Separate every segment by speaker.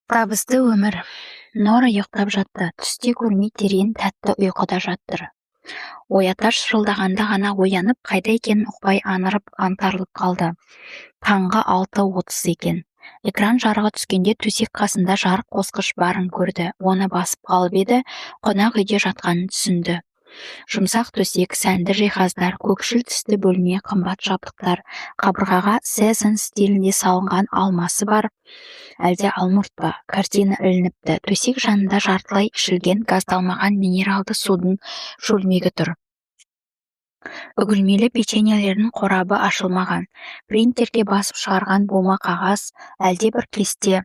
Speaker 1: Табысты өмір. Нора ұйықтап жатты. Түсте көрмей терең тәтті ұйқыда жаттыр. Оята шырылдағанда ғана оянып, қайда екенін ұқпай аңтарылып қалды. Таңғы 6:30 екен. Экран жарығы түскенде төсек қасында жарық қосқыш барын көрді. Оны басып қалып еді, қонақ үйде жатқанын түсінді. Жұмсақ төсек, сәнді жиһаздар, көкшіл түсті бөлме, қымбат жабдықтар, қабырғаға сезон стилінде салынған алмасы бар. Әлде алмұрт па? Картина ілініпті. Төсек жанында жартылай ішілген газдалмаған минералды судың шөлмегі тұр. Үгілмелі печеньелердің қорабы ашылмаған. Принтерге басып шығарған бума қағаз, әлде бір кесте.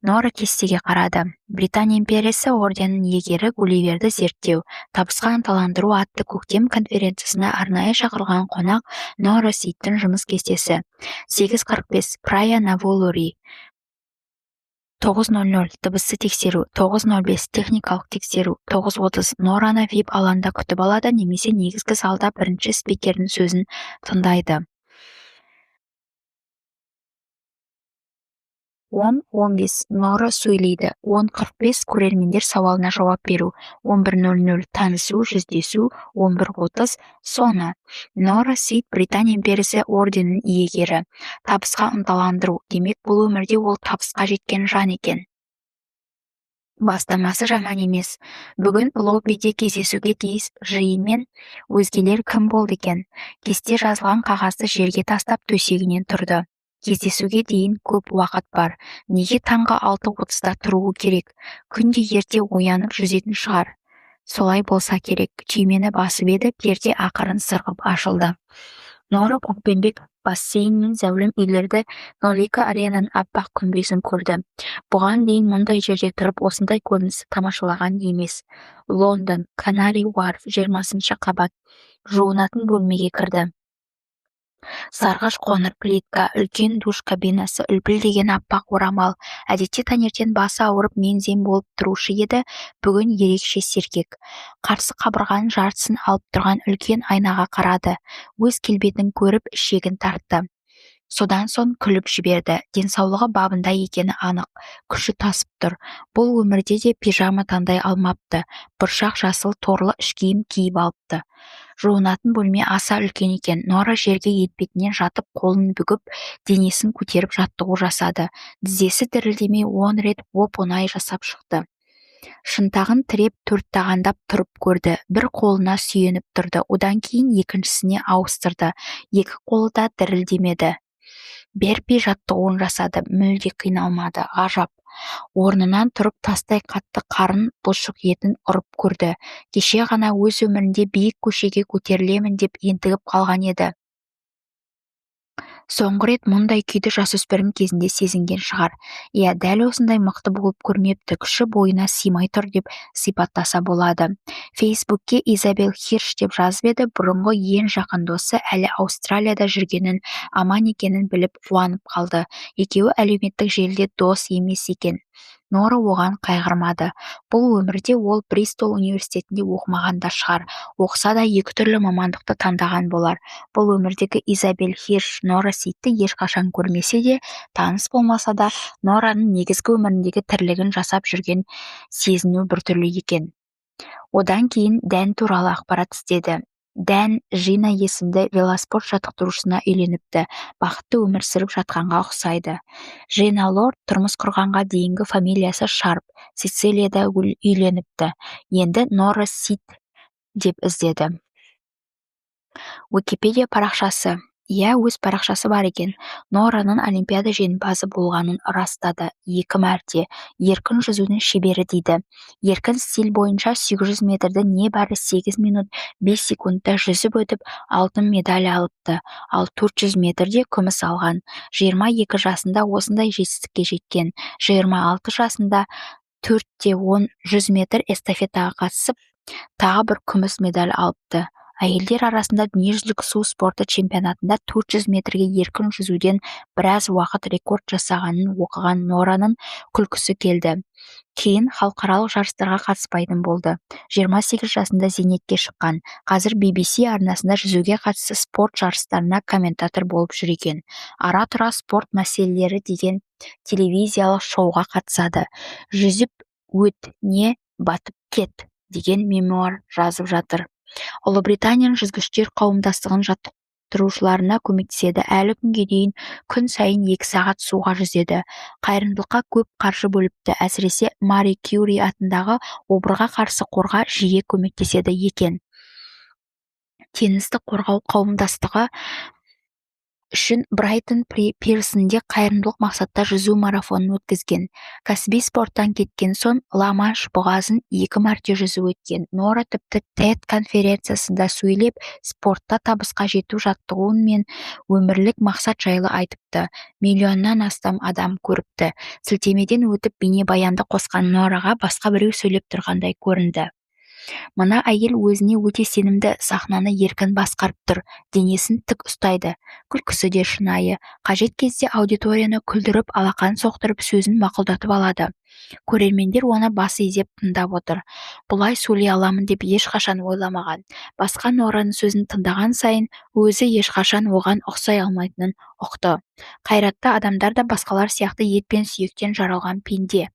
Speaker 1: Нора кестеге қарады. Британия империясы орденінің иегері Гулливерді зерттеу, табысқа ынталандыру атты көктем конференциясына арнайы шақырылған қонақ Нора Ситтің жұмыс кестесі. 8:45 Прая на Вулури. 9:00 дыбысты тексеру, 9:05 техникалық тексеру, 9:30 Нораны VIP алаңда күтіп алады немесе негізгі залда бірінші спикердің сөзін тыңдайды. 10:15 Нора сөйлейді. 10:45 көрермендер сауалына жауап беру, 11:00 танысу, жүздесу, 11:30 соңы. Нора Сит Британия империясы орденінің иегері. Табысқа ынталандыру, демек бұл өмірде ол табысқа жеткен жан екен. Бастамасы жаман емес. Бүгін лоббиде кездесуге тиіс жиын мен өзгелер кім болды екен? Кесте жазылған қағазды жерге тастап төсегінен тұрды. Кездесуге дейін көп уақыт бар. Неге таңғы 6:30-да тұруы керек? Күнде ерте оянып жүзетін шығар. Солай болса керек. Түймені басып еді, перде ақырын сырғып ашылды. Нора көкпеңбек бассейн мен зәулім үйлерді, Нолика аренаның аппақ күмбезін көрді. Бұған дейін мұндай жерде тұрып осындай көріністі тамашалаған емес. Лондон, Канари Уарф, 20 қабат. Жуынатын бөлмеге кірді. Сарғыш қоңыр плитка, үлкен душ кабинасы, үлпілдеген аппақ орамал. Әдетте таңертең басы ауырып меңзем болып тұрушы еді, бүгін ерекше сергек. Қарсы қабырғаның жартысын алып тұрған үлкен айнаға қарады. Өз келбетін көріп ішегін тартты. Содан соң күліп жіберді. Денсаулығы бабында екені анық. Күші тасып тұр. Бұл өмірде де пижама таңдай алмапты. Бұршақ жасыл торлы іш киім киіп алыпты. Жуынатын бөлме аса үлкен екен. Нора жерге етбетінен жатып, қолын бүгіп, денесін көтеріп жаттығу жасады. Тізесі дірілдемей 10 рет оп-оңай жасап шықты. Шынтағын тіреп төрттағандап тұрып көрді. Бір қолына сүйеніп тұрды. Одан кейін екіншісіне ауыстырды. Екі қолы да дірілдемеді. Берпей жаттығуын жасады. Мүлде қиналмады. Ғажап. Орнынан тұрып тастай қатты қарын бұлшық етін ұрып көрді. Кеше ғана өз өмірінде биік көшеге көтерілемін деп ентігіп қалған еді. Соңғы рет мұндай күйді жасөспірім кезінде сезінген шығар. Иә, дәл осындай мықты болып көрмепті, күші бойына симай тұр деп сипаттаса болады. Фейсбукке Изабель Хирш деп жазып еді, бұрынғы ең жақын досы әлі Аустралияда жүргенін, аман екенін біліп қуанып қалды. Екеуі әлеуметтік желіде дос емес екен. Нора оған қайғырмады. Бұл өмірде ол Бристол университетінде оқымаған да шығар. Оқыса да екі түрлі мамандықты таңдаған болар. Бұл өмірдегі Изабель Хирш Нора Ситті ешқашан көрмесе де, таныс болмаса да, Нораның негізгі өміріндегі тірлігін жасап жүрген сезіну біртүрлі екен. Одан кейін Дән туралы ақпарат іздеді. Дән Жина есімді велоспорт жаттықтырушысына үйленіпті. Бақытты өмір сүріп жатқанға ұқсайды. Жина Лорд тұрмыс құрғанға дейінгі фамилиясы Шарп, Сицилияда үйленіпті. Енді Нора Сит деп іздеді. Википедия парақшасы. Иә, өз парақшасы бар екен. Нораның олимпиада жеңімпазы болғанын растады. 2 мәрте. Еркін жүзудің шебері дейді. Еркін стиль бойынша 800 метрді небәрі 8 минут 5 секундта жүзіп өтіп, алтын медаль алыпты. Ал 400 метрде күміс алған. 22 жасында осындай жетістікке жеткен. 26 жасында 4-10 100 метр эстафетаға қатысып, тағы бір күміс медаль алыпты. Әйелдер арасында дүниежүзілік су спорты чемпионатында 400 метрге еркін жүзуден біраз уақыт рекорд жасағанын оқыған Нораның күлкісі келді. Кейін халықаралық жарыстарға қатыспайтын болды. 28 жасында зейнетке шыққан. Қазір BBC арнасында жүзуге қатысты спорт жарыстарына комментатор болып жүр екен. Ара-тұра спорт мәселелері деген телевизиялық шоуға қатысады. Жүзіп өт не батып кет деген мемуар жазып жатыр. Ұлыбританияның жүзгіштер қауымдастығының жаттықтырушыларына көмектеседі. Әлі күнге дейін күн сайын 2 сағат суға жүзеді. Қайырымдылыққа көп қаржы бөліпті. Әсіресе Мари Кюри атындағы обырға қарсы қорға жиі көмектеседі екен. Теңізді қорғау қауымдастығы үшін Брайтон пирсінде қайырымдылық мақсатта жүзу марафонын өткізген. Кәсіби спорттан кеткен соң Ла-Манш бұғазын 2 мәрте жүзіп өткен. Нора тіпті TED конференциясында сөйлеп, спортта табысқа жету жаттығуын мен өмірлік мақсат жайлы айтыпты. Миллионнан астам адам көріпті. Сілтемеден өтіп бейнебаянды қосқан Нораға басқа біреу сөйлеп тұрғандай көрінді. Мына әйел өзіне өте сенімді, сахнаны еркін басқарып тұр, денесін тік ұстайды. Күлкісі де шынайы. Қажет кезде аудиторияны күлдіріп, алақан соқтырып, сөзін мақұлдатып алады. Көрермендер оны бас изеп тыңдап отыр. Бұлай сөйлей аламын деп ешқашан ойламаған. Басқа Нораның сөзін тыңдаған сайын, өзі ешқашан оған ұқсай алмайтынын ұқты. Қайратты адамдар да басқалар сияқты ет пен сүйектен жаралған пенде,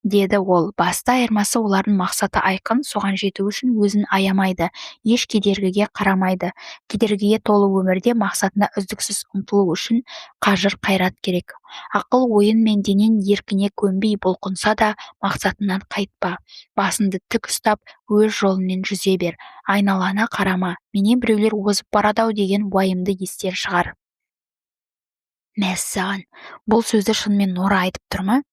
Speaker 1: деді ол. Басты айырмасы олардың мақсаты айқын, соған жету үшін өзін аямайды, еш кедергіге қарамайды. Кедергіге толы өмірде мақсатына үздіксіз ұмтылу үшін қажыр қайрат керек. Ақыл ойын мен денен еркіне көнбей бұлқынса да мақсатынан қайтпа. Басынды тік ұстап, өз жолымен жүзе бер. Айналана қарама. Менен біреулер озып барады-ау деген уайымды естер шығар. Мәссаған, бұл сөзді шынымен Нора айтып тұр ма?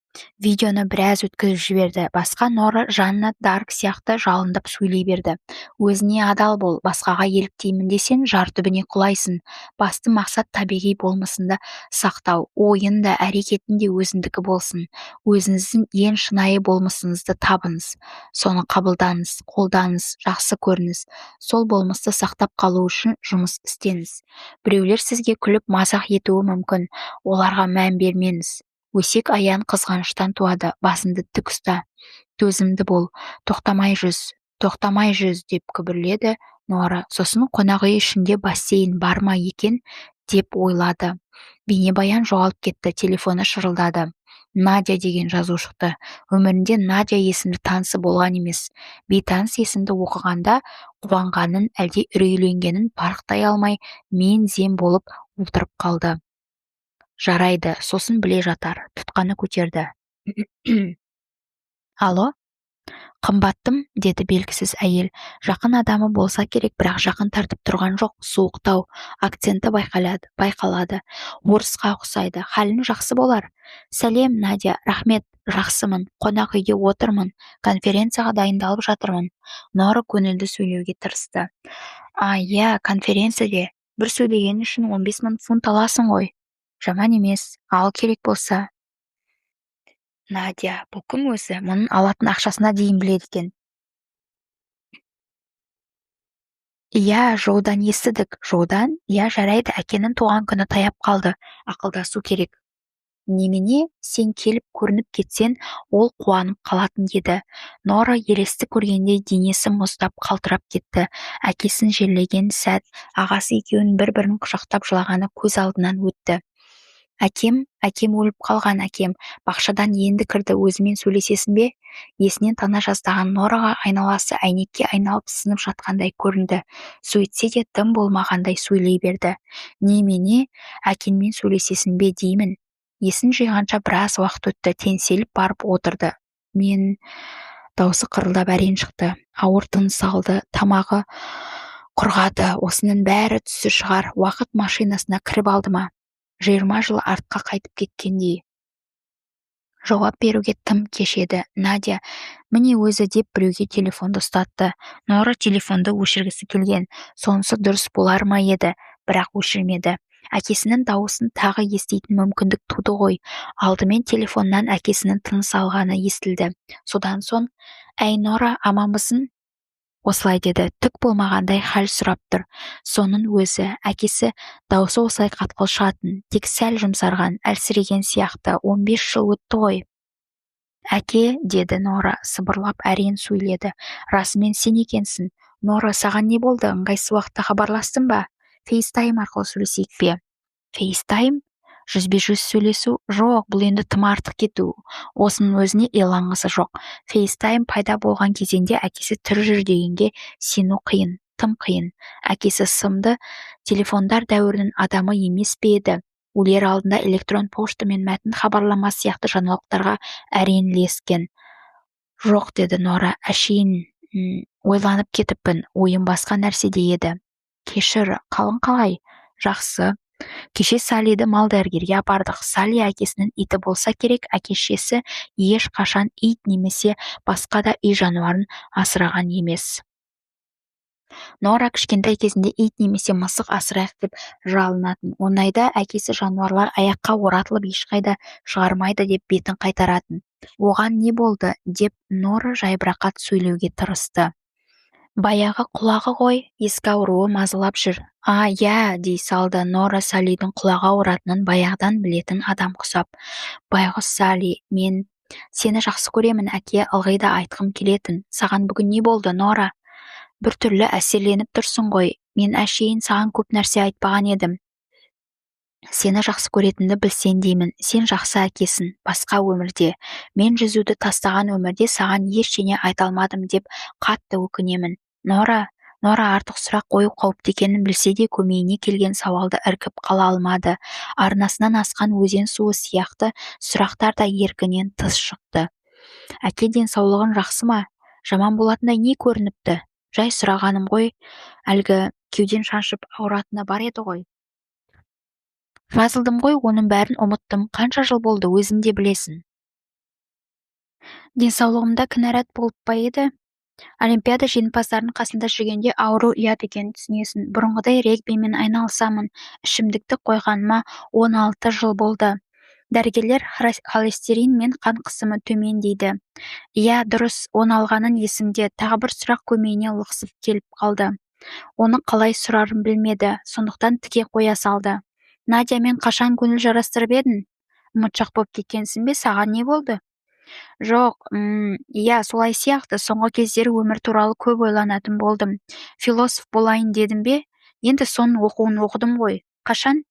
Speaker 1: Видеоны біраз өткізіп жіберді. Басқа Нора Жанна Дарк сияқты жалындап сөйлей берді. Өзіне адал бол, басқаға еліктеймін десең, жар түбіне құлайсың. Басты мақсат табиғи болмысында сақтау, ойында, әрекетінде өзіндікі болсын. Өзіңіздің ең шынайы болмысыңызды табыңыз. Соны қабылдаңыз, қолданыңыз, жақсы көріңіз. Сол болмысты сақтап қалу үшін жұмыс істеңіз. Біреулер сізге күліп мазақ етуі мүмкін. Оларға мән бермеңіз. Өсек аян қызғаныштан туады. Басынды тік ұста, төзімді бол, тоқтамай жүз деп күбірледі Нора. Сосын қонақүй ішінде бассейн бар ма екен деп ойлады. Бейнебаян жоғалып кетті, телефоны шырылдады. Надя деген жазу шықты. Өмірінде Надя есімді танысы болған емес. Бейтаныс есімді оқығанда қуанғанын, әлде үрейленгенін парықтай алмай мен-зем болып отырып қалды. Жарайды, сосын біле жатар. Тұтқаны көтерді. Алло? Қымбаттым, деді белгісіз әйел. Жақын адамы болса керек, бірақ жақын тартып тұрған жоқ. Суықтау, акценті байқалады. Орысқа ұқсайды. Халің жақсы болар. Сәлем, Надя, рахмет, жақсымын. Қонақ үйде отырмын. Конференцияға дайындалып жатырмын. Нора көңілді сөйлеуге тырысты. Иә, конференцияде. Бір сөйлеген үшін 15 000 фунт аласың ғой. Жаман емес, ал керек болса. Надя, бұл кім өзі? Мұның алатын ақшасына дейін біледі екен. Иә, Жоудан естідік. Жоудан? Иә, жарайды, әкенің туған күні таяп қалды. Ақылдасу керек. Немене, сен келіп көрініп кетсен, ол қуанып қалатын еді. Нора елесті көргенде денесі мұздап қалтырап кетті. Әкесін жерлеген сәт, ағасы екеуін бір-бірін құшақтап жылағаны көз алдынан өтті. Әкем өліп қалған, әкем. Бақшадан енді кірді, өзімен сөйлесесің бе? Есінен тана жаздаған Нораға айналасы әйнекке айналып сынып жатқандай көрінді. Сөйтсе де тым болмағандай сөйлей берді. Немене, әкенмен сөйлесесің бе деймін. Есін жиғанша біраз уақыт өтті, теңселіп барып отырды. Даусы қырылдап әрең шықты. Ауыр тыныс алды, тамағы құрғады. Осының бәрі түсі шығар. Уақыт машинасына кіріп алды ма? 20 жыл артқа қайтып кеткендей. Жауап беруге тым кеш еді. Надя, міне өзі деп біреуге телефонды ұстатты. Нора телефонды өшіргісі келген. Сонысы дұрыс болар ма еді, бірақ өшірмеді. Әкесінің дауысын тағы еститін мүмкіндік туды ғой. Алдымен телефоннан әкесінің тыныс алғаны естілді. Содан соң, әй Нора, аманбысың? Осылай деді, түк болмағандай хал сұрап тұр. Соның өзі, әкесі даусы осылай қатқыл шығатын, тек сәл жұмсарған, әлсіреген сияқты. 15 жыл өтті ғой. Әке, деді Нора, сыбырлап әрең сөйледі. Расымен сен екенсің. Нора, саған не болды? Ыңғайсыз уақытта хабарластың ба? FaceTime арқылы сөйлесейік пе? FaceTime? жүзбе-жүз сөйлесу? Жоқ, бұл енді тым артық кету. Осының өзіне иланғысы жоқ. FaceTime пайда болған кезеңде әкесі тірі жүр дегенге сену қиын, тым қиын. Әкесі сымды телефондар дәуірінің адамы емес пе еді? Өлер алдында электрон пошта мен мәтін хабарламасы сияқты жаңалықтарға әрең ілескен. Жоқ, деді Нора, әшейін ойланып кетіппін, ойым басқа нәрседе еді. Кешір, қалың қалай? Жақсы. Кеше Салиді мал дәрігерге апардық. Сали әкесінің иті болса керек, әкешесі еш қашан ит немесе басқа да үй жануарын асыраған емес. Нора кішкентай кезінде ит немесе мысық асырайық деп жалынатын. Ондайда әкесі жануарлар аяққа оратылып ешқайда шығармайды деп бетін қайтаратын. Оған не болды деп Нора жайбарақат сөйлеуге тырысты. Баяғы құлағы ғой, ескі ауруы мазалап жүр. Я, дей салды Нора Салидің құлағы ауыратынын баяғыдан білетін адам құсап. Байғұс Сали, мен сені жақсы көремін, әке, ылғи да айтқым келетін. Саған бүгін не болды, Нора? Бір түрлі әсерленіп тұрсың ғой. Мен әшейін саған көп нәрсе айтпаған едім. Сені жақсы көретінді білсен деймін. Сен жақсы әкесін, басқа өмірде. Мен жүзуді тастаған өмірде саған ештеңе айта алмадым деп қатты өкінемін. Нора артық сұрақ қою қауіпті екенін білсе де көмейіне келген сауалды іркіп қала алмады. Арнасынан асқан өзен суы сияқты сұрақтар да еркінен тыс шықты. Әке, денсаулығың жақсы ма? Жаман болатындай не көрініпті? Жай сұрағаным ғой, әлгі кеуден шаншып ауыратыны бар еді ғой. Жазылдым ғой, оның бәрін ұмыттым. Қанша жыл болды, өзің де білесің. Денсаулығымда кінәрат болып па еді? Олимпиада жеңімпаздарының қасында жүргенде ауру ұят екенін түсінесің. Бұрынғыдай регбимен айналысамын. Ішімдікті қойғаныма 16 жыл болды. Дәрігерлер холестерин мен қан қысымы төмен дейді. Иә, дұрыс, оны алғанын есімде. Тағы бір сұрақ көмейіне лықсып келіп қалды. Оны қалай сұрарын білмеді, сондықтан тіке қоя салды. Надямен қашан көңіл жарастырып едің? Ұмытшақ боп кеткенсің бе, саған не болды? Жоқ, иә, солай сияқты. Соңғы кездері өмір туралы көп ойланатын болдым. Философ болайын дедім бе? Енді соның оқуын оқыдым ғой. Қашан?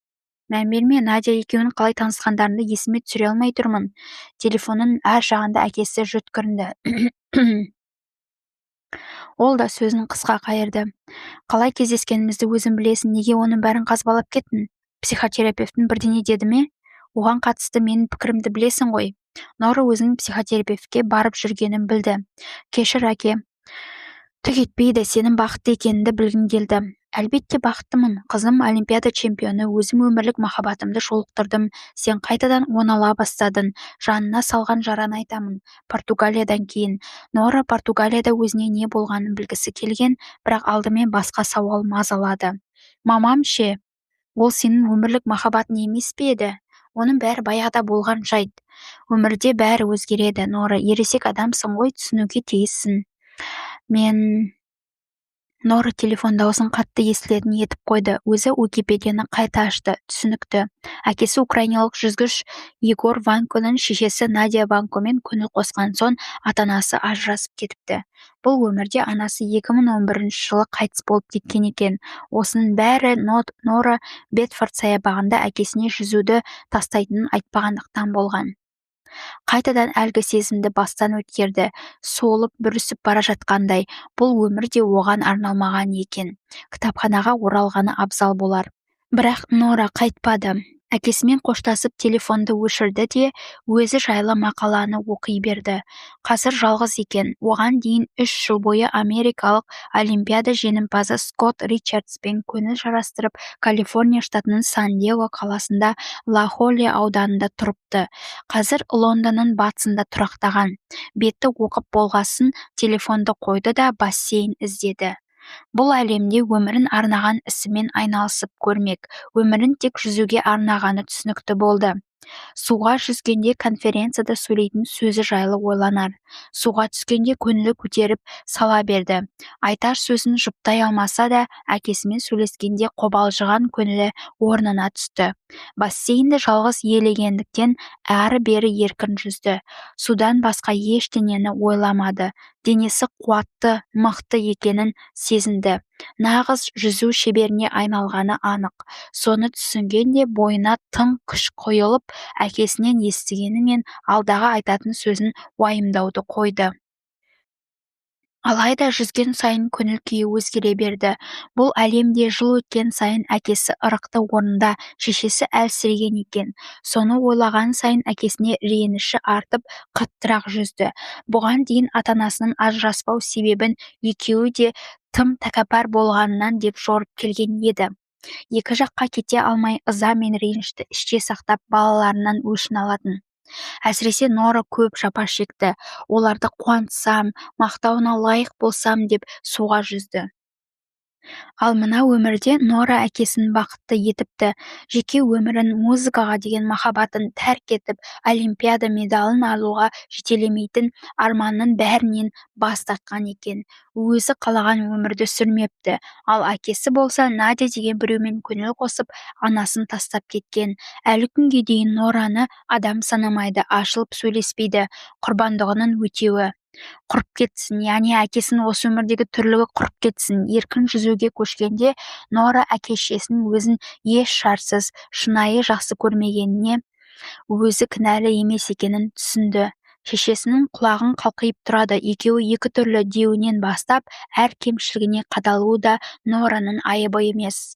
Speaker 1: Мән берме, Надя екеуінің қалай танысқандарында есіме түсіре алмай тұрмын. Телефонның әр жағында әкесі жөткірінді. Ол да сөзін қысқа қайырды. Қалай кездескенімізді өзің білесің, неге оның бәрін қазбалап кеттің? Психотерапевтің бірдеңе деді ме? Оған қатысты менің пікірімді білесің ғой. Нора өзінің психотерапевтке барып жүргенін білді. Кешір, әке. Түк етпейді, сенің бақытты екеніңді білгім келді. Әлбетте бақыттымын. Қызым олимпиада чемпионы, өзім өмірлік махаббатымды жолықтырдым. Сен қайтадан оңала бастадың. Жанына салған жараны айтамын. Португалиядан кейін. Нора Португалияда өзіне не болғанын білгісі келген, бірақ алдымен басқа сауал мазалады. Мамам ше? Ол сенің өмірлік махаббатың емес пе еді? Оның бәрі баяғыда болған жайт. Өмірде бәрі өзгереді, Нора, ересек адамсың ғой, түсінуге тиіссің. Нора телефон даусын қатты естілетін етіп қойды. Өзі Уикипедияны қайта ашты, түсінікті. Әкесі украиналық жүзгіш Егор Ванконың шешесі Надя Ванкомен көңіл қосқан соң ата-анасы ажырасып кетіпті. Бұл өмірде анасы 2011 жылы қайтыс болып кеткен екен. Осының бәрі Нора Бетфорд саябағында әкесіне жүзуді тастайтынын айтпағандықтан болған. Қайтадан әлгі сезімді бастан өткерді, солып бүрісіп бара жатқандай. Бұл өмір де оған арналмаған екен. Кітапханаға оралғаны абзал болар. Бірақ Нора қайтпады. Әкесімен қоштасып телефонды өшірді де өзі жайлы мақаланы оқи берді. Қазір жалғыз екен. Оған дейін 3 жыл бойы америкалық олимпиада жеңімпазы Скотт Ричардспен көңіл жарастырып, Калифорния штатының Сан-Диего қаласында Ла-Холле ауданында тұрыпты. Қазір Лондонның батысында тұрақтаған. Бетті оқып болғасын телефонды қойды да бассейн іздеді. Бұл әлемде өмірін арнаған ісімен айналысып көрмек. Өмірін тек жүзуге арнағаны түсінікті болды. Суға жүзгенде конференцияда сөйлейтін сөзі жайлы ойланар. Суға түскенде көңілі көтеріп сала берді. Айтар сөзін жұптай алмаса да, әкесімен сөйлескенде қобалжыған көңілі орнына түсті. Бассейнді жалғыз иелегендіктен әрі-бері еркін жүзді. Судан басқа ештеңені ойламады. Денесі қуатты, мықты екенін сезінді. Нағыз жүзу шеберіне айналғаны анық. Соны түсінгенде бойына тың күш құйылып, әкесінен естігені мен алдағы айтатын сөзін уайымдауды қойды. Алайда жүзген сайын көңіл күйі өзгере берді. Бұл әлемде жыл өткен сайын әкесі ырықты орнында, шешесі әлсіреген екен. Соны ойлаған сайын әкесіне реніші артып, қаттырақ жүзді. Бұған дейін ата-анасының ажыраспау себебін екеуі де тым тәкаппар болғанынан деп жорып келген еді. Екі жаққа кете алмай ыза мен ренішті іште сақтап балаларынан өшін алатын. Әсіресе Нора көп жапа шекті. Оларды қуантсам, мақтауына лайық болсам деп суға жүзді. Ал мына өмірде Нора әкесін бақытты етіпті. Жеке өмірін, музыкаға деген махаббатын тәрк етіп, Олимпиада медалын алуға жетелемейтін арманның бәрінен бас тартқан екен. Өзі қалаған өмірді сүрмепті. Ал әкесі болса Надя деген біреумен көңіл қосып, анасын тастап кеткен. Әлі күнге дейін Нораны адам санамайды, ашылып сөйлеспейді. Құрбандығының өтеуі құрып кетсін, яғни әкесінің осы өмірдегі тірлігі құрып кетсін. Еркін жүзуге көшкенде Нора әке-шешесінің өзін еш шарсыз, шынайы жақсы көрмегеніне өзі кінәлі емес екенін түсінді. Шешесінің құлағын қалқиып тұрады. Екеуі екі түрлі деуінен бастап, әр кемшілігіне қадалуы да Нораның айыбы емес.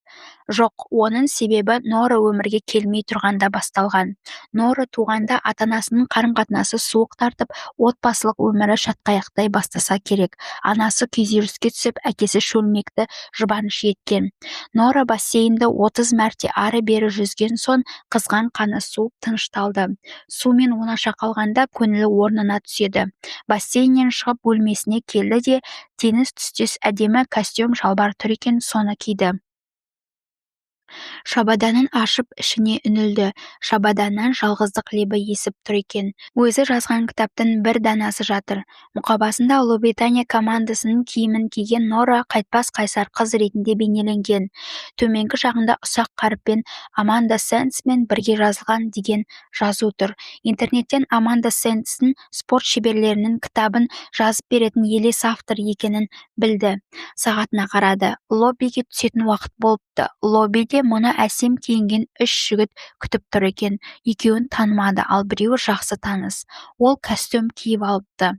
Speaker 1: Жоқ, оның себебі Нора өмірге келмей тұрғанда басталған. Нора туғанда ата-анасының қарым-қатынасы суық тартып, отбасылық өмірі шатқаяқтай бастаса керек. Анасы күйзеліске түсіп, әкесі шөлмекті жұбаныш еткен. Нора бассейнді 30 мәрте ары-бері жүзген соң қызған қаны суып тынышталды. Сумен оңаша қалғанда көңілі орнына түседі. Бассейннен шығып бөлмесіне келді де теңіз түстес әдемі костюм шалбар тұр екен, соны киді. Шабаданын ашып ішіне үңілді. Шабаданнан жалғыздық лебі есіп тұр екен. Өзі жазған кітаптың бір данасы жатыр. Мұқабасында Ұлыбритания командасының киімін киген Нора қайтпас қайсар қыз ретінде бейнеленген. Төменгі жағында ұсақ қаріппен Аманда Сэндсмен бірге жазылған деген жазу тұр. Интернеттен Аманда Сэндстің спорт шеберлерінің кітабын жазып беретін елес автор екенін білді. Сағатына қарады. Лоббиге түсетін уақыт болыпты. Лоббиде мұны әсем киінген 3 жігіт күтіп тұр екен. Екеуін танымады, ал біреуі жақсы таныс. Ол костюм киіп алыпты.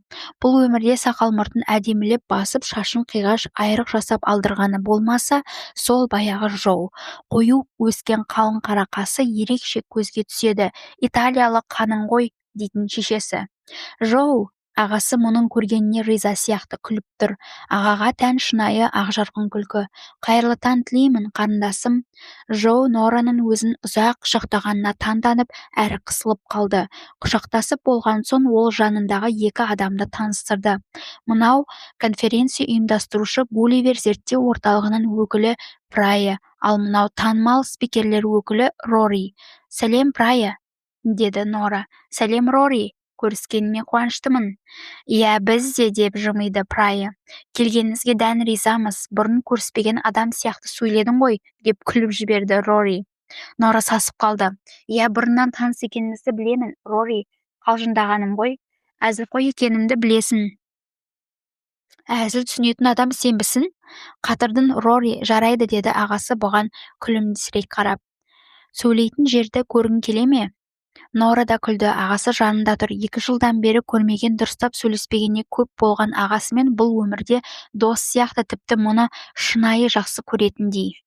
Speaker 1: Бұл өмірде сақал-мұртын әдемілеп басып, шашын қиғаш айрық жасап алдырғаны болмаса, сол баяғы Жоу. Қою өскен қалың қара қасы ерекше көзге түседі. Италиялық қаның ғой, дейтін шешесі. Жоу! Ағасы мұның көргеніне риза сияқты күліп тұр. Ағаға тән шынайы ақжарқын күлкі. Қайырлы таң тілеймін, қарындасым. Жоу Нораның өзін ұзақ құшақтағанына таңданып, әрі қысылып қалды. Құшақтасып болған соң ол жанындағы екі адамды таныстырды. Мынау конференция ұйымдастырушы Гулливер зерттеу орталығының өкілі Прая, ал мынау танымал спикерлер өкілі Рори. Сәлем, Прая, деді Нора. Сәлем, Рори. Көріскеніме қуаныштымын. Иә, біз де, деп жымиды Прая. Келгеніңізге дән ризамыз. Бұрын көріспеген адам сияқты сөйледің ғой, деп күліп жіберді Рори. Нора сасып қалды. Иә, бұрыннан таныс екенімізді білемін, Рори. Қалжыңдағаным ғой. Әзілқой екенімді білесің. Әзіл түсінетін адам сенбісің? Қатырдың, Рори. Жарайды, деді ағасы бұған күлімсірей қарап. Сөйлейтін жерді көргің келе ме? Нора да күлді. Ағасы жанында тұр. 2 жылдан бері көрмеген, дұрыстап сөйлеспегеніне көп болған ағасымен бұл өмірде дос сияқты, тіпті мұны шынайы жақсы көретіндей.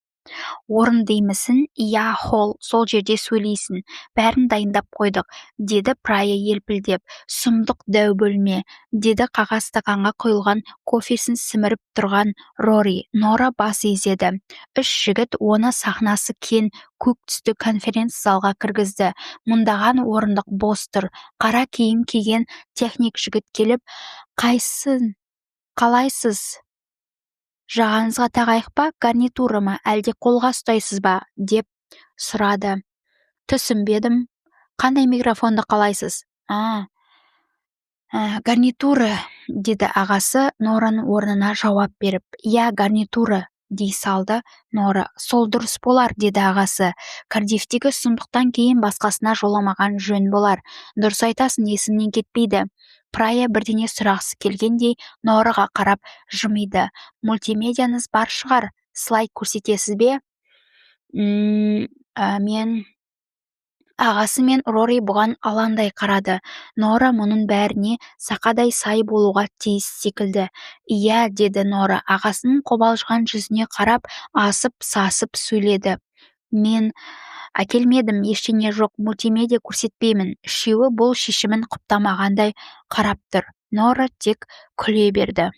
Speaker 1: Орын деймісің? Иә, холл, сол жерде сөйлейсің. Бәрін дайындап қойдық, деді Прая елпілдеп. Сұмдық дәу бөлме, деді қағаз стақанға құйылған кофесін сіміріп тұрған Рори. Нора бас изеді. 3 жігіт оны сахнасы кен, көк түсті конференц залға кіргізді. Мұндаған орындық бос тұр. Қара киім киген техник жігіт келіп, қалайсыз? Жағаңызға тағайық па, гарнитура ма, әлде қолға ұстайсыз ба, деп сұрады. Түсінбедім. Қандай микрофонды қалайсыз? Гарнитура, деді ағасы Нораның орнына жауап беріп. Иә, гарнитура, дей салды Нора. Сол дұрыс болар, деді ағасы. Кардифтегі сұмдықтан кейін басқасына жоламаған жөн болар. Дұрыс айтасың, есімнен кетпейді. Прая бірдеңе сұрағысы келгендей Ноораға қарап жымиды. Мультимедияныз бар шығар, слайд көрсетесіз бе? Мен... Ағасы мен Рори бұған алаңдай қарады. Ноора мұның бәріне сақадай сай болуға тиіс секілді. Иә, деді Ноора, ағасының қобалжыған жүзіне қарап асып-сасып сөйледі. Мен әкелмедім, ештеңе жоқ, мультимедиа көрсетпеймін. Үшеуі бұл шешімін құптамағандай қарап тұр. Ноора тек күле берді.